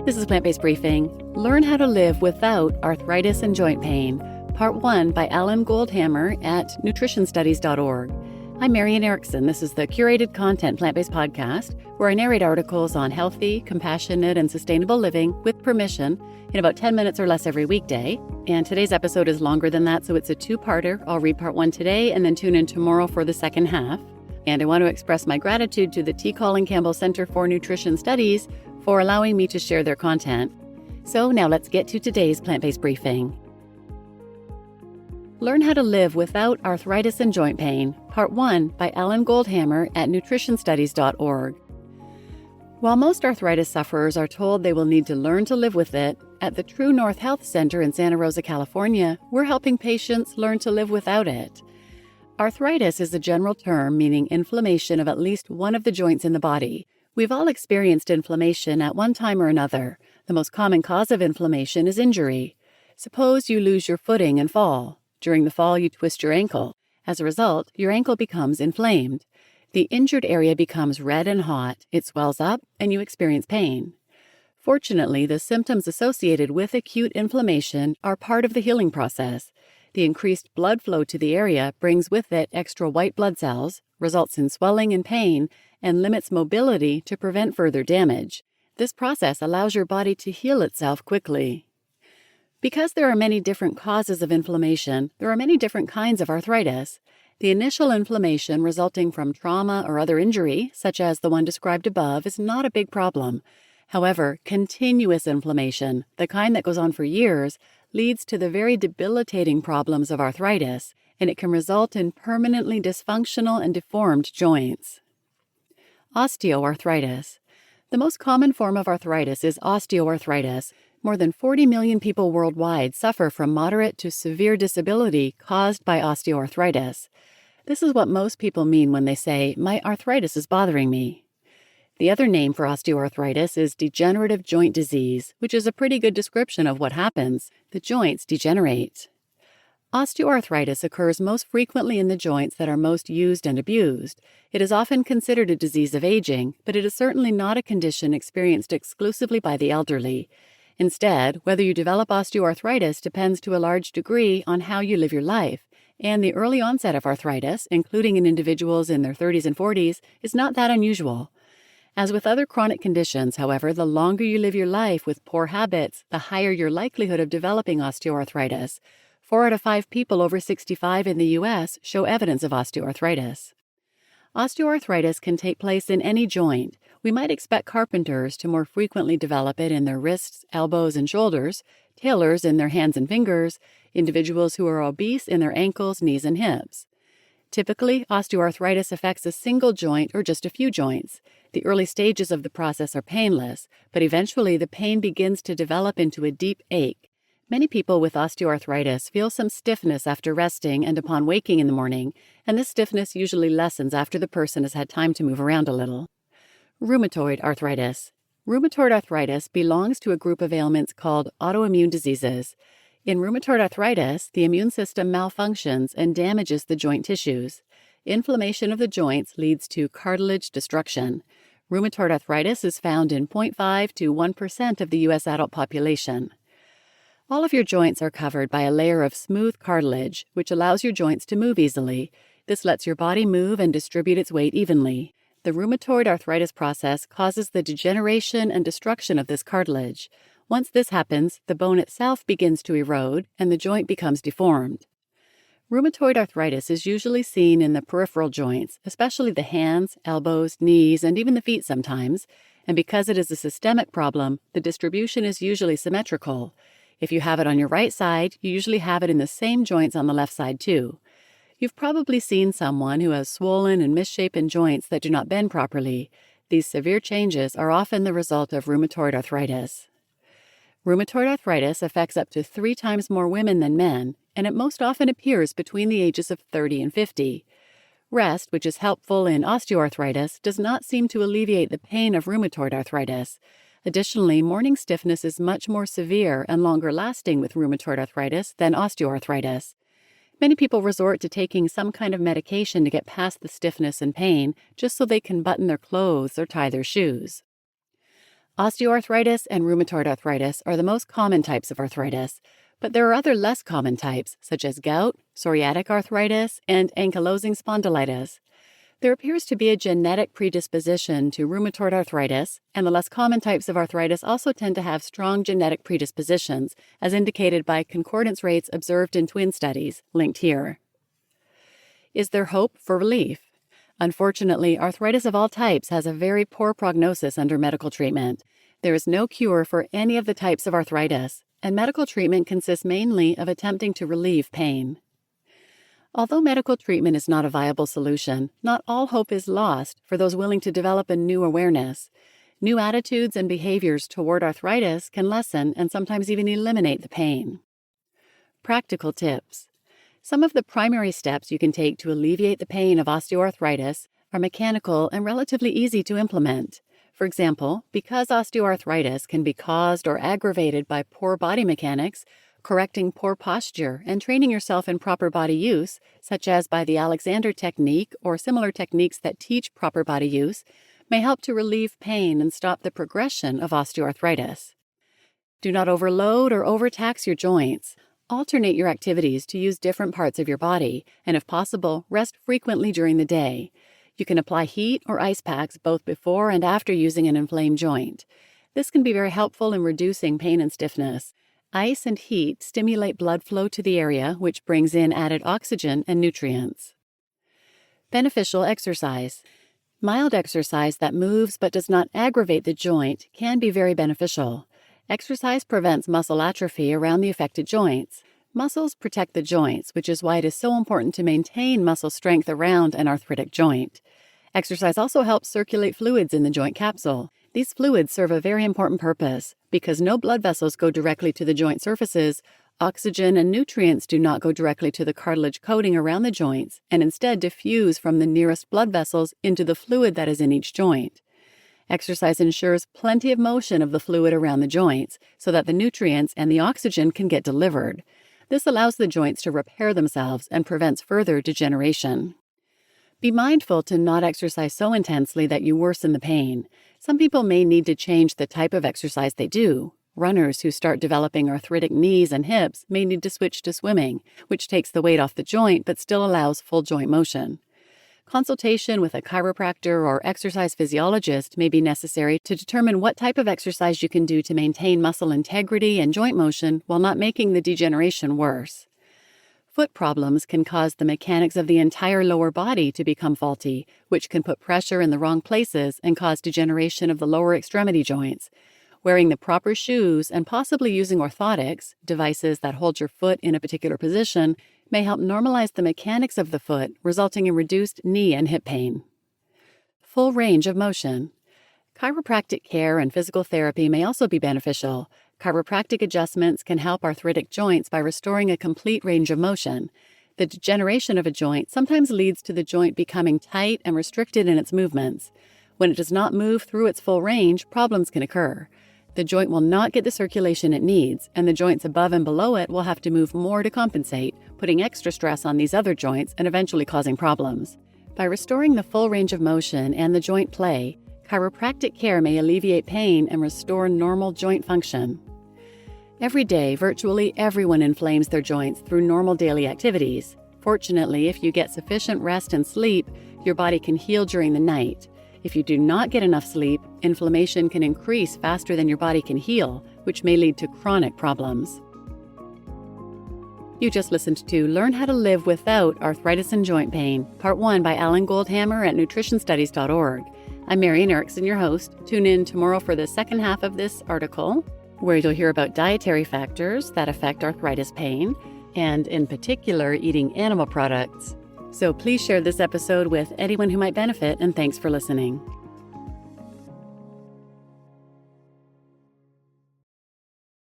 This is Plant-Based Briefing. Learn how to live without arthritis and joint pain. Part 1 by Alan Goldhamer at nutritionstudies.org. I'm Marian Erickson. This is the curated content plant-based podcast where I narrate articles on healthy, compassionate, and sustainable living with permission in about 10 minutes or less every weekday. And today's episode is longer than that, so it's a two-parter. I'll read part 1 today and then tune in tomorrow for the second half. And I want to express my gratitude to the Colin Campbell Center for Nutrition Studies for allowing me to share their content. So now let's get to today's plant-based briefing. Learn how to live without arthritis and joint pain, Part 1 by Alan Goldhamer at nutritionstudies.org. While most arthritis sufferers are told they will need to learn to live with it, at the TrueNorth Health Center in Santa Rosa, California, we're helping patients learn to live without it. Arthritis is a general term meaning inflammation of at least one of the joints in the body. We've all experienced inflammation at one time or another. The most common cause of inflammation is injury. Suppose you lose your footing and fall. During the fall, you twist your ankle. As a result, your ankle becomes inflamed. The injured area becomes red and hot, it swells up, and you experience pain. Fortunately, the symptoms associated with acute inflammation are part of the healing process. The increased blood flow to the area brings with it extra white blood cells, results in swelling and pain, and limits mobility to prevent further damage. This process allows your body to heal itself quickly. Because there are many different causes of inflammation, there are many different kinds of arthritis. The initial inflammation resulting from trauma or other injury, such as the one described above, is not a big problem. However, continuous inflammation, the kind that goes on for years, leads to the very debilitating problems of arthritis, and it can result in permanently dysfunctional and deformed joints. Osteoarthritis. The most common form of arthritis is osteoarthritis. More than 40 million people worldwide suffer from moderate to severe disability caused by osteoarthritis. This is what most people mean when they say, "My arthritis is bothering me." The other name for osteoarthritis is degenerative joint disease, which is a pretty good description of what happens. The joints degenerate. Osteoarthritis occurs most frequently in the joints that are most used and abused. It is often considered a disease of aging, but it is certainly not a condition experienced exclusively by the elderly. Instead, whether you develop osteoarthritis depends to a large degree on how you live your life, and the early onset of arthritis, including in individuals in their 30s and 40s, is not that unusual. As with other chronic conditions, however, the longer you live your life with poor habits, the higher your likelihood of developing osteoarthritis. 4 out of 5 people over 65 in the U.S. show evidence of osteoarthritis. Osteoarthritis can take place in any joint. We might expect carpenters to more frequently develop it in their wrists, elbows, and shoulders, tailors in their hands and fingers, individuals who are obese in their ankles, knees, and hips. Typically, osteoarthritis affects a single joint or just a few joints. The early stages of the process are painless, but eventually the pain begins to develop into a deep ache. Many people with osteoarthritis feel some stiffness after resting and upon waking in the morning, and this stiffness usually lessens after the person has had time to move around a little. Rheumatoid arthritis. Rheumatoid arthritis belongs to a group of ailments called autoimmune diseases. In rheumatoid arthritis, the immune system malfunctions and damages the joint tissues. Inflammation of the joints leads to cartilage destruction. Rheumatoid arthritis is found in 0.5 to 1% of the U.S. adult population. All of your joints are covered by a layer of smooth cartilage, which allows your joints to move easily. This lets your body move and distribute its weight evenly. The rheumatoid arthritis process causes the degeneration and destruction of this cartilage. Once this happens, the bone itself begins to erode and the joint becomes deformed. Rheumatoid arthritis is usually seen in the peripheral joints, especially the hands, elbows, knees, and even the feet sometimes. And because it is a systemic problem, the distribution is usually symmetrical. If you have it on your right side, you usually have it in the same joints on the left side too. You've probably seen someone who has swollen and misshapen joints that do not bend properly. These severe changes are often the result of rheumatoid arthritis. Rheumatoid arthritis affects up to 3 times more women than men, and it most often appears between the ages of 30 and 50. Rest, which is helpful in osteoarthritis, does not seem to alleviate the pain of rheumatoid arthritis. Additionally, morning stiffness is much more severe and longer lasting with rheumatoid arthritis than osteoarthritis. Many people resort to taking some kind of medication to get past the stiffness and pain just so they can button their clothes or tie their shoes. Osteoarthritis and rheumatoid arthritis are the most common types of arthritis, but there are other less common types, such as gout, psoriatic arthritis, and ankylosing spondylitis. There appears to be a genetic predisposition to rheumatoid arthritis, and the less common types of arthritis also tend to have strong genetic predispositions, as indicated by concordance rates observed in twin studies, linked here. Is there hope for relief? Unfortunately, arthritis of all types has a very poor prognosis under medical treatment. There is no cure for any of the types of arthritis, and medical treatment consists mainly of attempting to relieve pain. Although medical treatment is not a viable solution, not all hope is lost for those willing to develop a new awareness. New attitudes and behaviors toward arthritis can lessen and sometimes even eliminate the pain. Practical tips. Some of the primary steps you can take to alleviate the pain of osteoarthritis are mechanical and relatively easy to implement. For example, because osteoarthritis can be caused or aggravated by poor body mechanics, correcting poor posture and training yourself in proper body use, such as by the Alexander technique or similar techniques that teach proper body use, may help to relieve pain and stop the progression of osteoarthritis. Do not overload or overtax your joints. Alternate your activities to use different parts of your body, and if possible, rest frequently during the day. You can apply heat or ice packs both before and after using an inflamed joint. This can be very helpful in reducing pain and stiffness. Ice and heat stimulate blood flow to the area, which brings in added oxygen and nutrients. Beneficial exercise. Mild exercise that moves but does not aggravate the joint can be very beneficial. Exercise prevents muscle atrophy around the affected joints. Muscles protect the joints, which is why it is so important to maintain muscle strength around an arthritic joint. Exercise also helps circulate fluids in the joint capsule. These fluids serve a very important purpose. Because no blood vessels go directly to the joint surfaces, oxygen and nutrients do not go directly to the cartilage coating around the joints and instead diffuse from the nearest blood vessels into the fluid that is in each joint. Exercise ensures plenty of motion of the fluid around the joints so that the nutrients and the oxygen can get delivered. This allows the joints to repair themselves and prevents further degeneration. Be mindful to not exercise so intensely that you worsen the pain. Some people may need to change the type of exercise they do. Runners who start developing arthritic knees and hips may need to switch to swimming, which takes the weight off the joint but still allows full joint motion. Consultation with a chiropractor or exercise physiologist may be necessary to determine what type of exercise you can do to maintain muscle integrity and joint motion while not making the degeneration worse. Foot problems can cause the mechanics of the entire lower body to become faulty, which can put pressure in the wrong places and cause degeneration of the lower extremity joints. Wearing the proper shoes and possibly using orthotics, devices that hold your foot in a particular position, may help normalize the mechanics of the foot, resulting in reduced knee and hip pain. Full range of motion. Chiropractic care and physical therapy may also be beneficial. Chiropractic adjustments can help arthritic joints by restoring a complete range of motion. The degeneration of a joint sometimes leads to the joint becoming tight and restricted in its movements. When it does not move through its full range, problems can occur. The joint will not get the circulation it needs, and the joints above and below it will have to move more to compensate, putting extra stress on these other joints and eventually causing problems. By restoring the full range of motion and the joint play, chiropractic care may alleviate pain and restore normal joint function. Every day, virtually everyone inflames their joints through normal daily activities. Fortunately, if you get sufficient rest and sleep, your body can heal during the night. If you do not get enough sleep, inflammation can increase faster than your body can heal, which may lead to chronic problems. You just listened to Learn How to Live Without Arthritis and Joint Pain, Part 1 by Alan Goldhamer at nutritionstudies.org. I'm Marian Erickson, your host. Tune in tomorrow for the second half of this article, where you'll hear about dietary factors that affect arthritis pain, and in particular, eating animal products. So please share this episode with anyone who might benefit, and thanks for listening.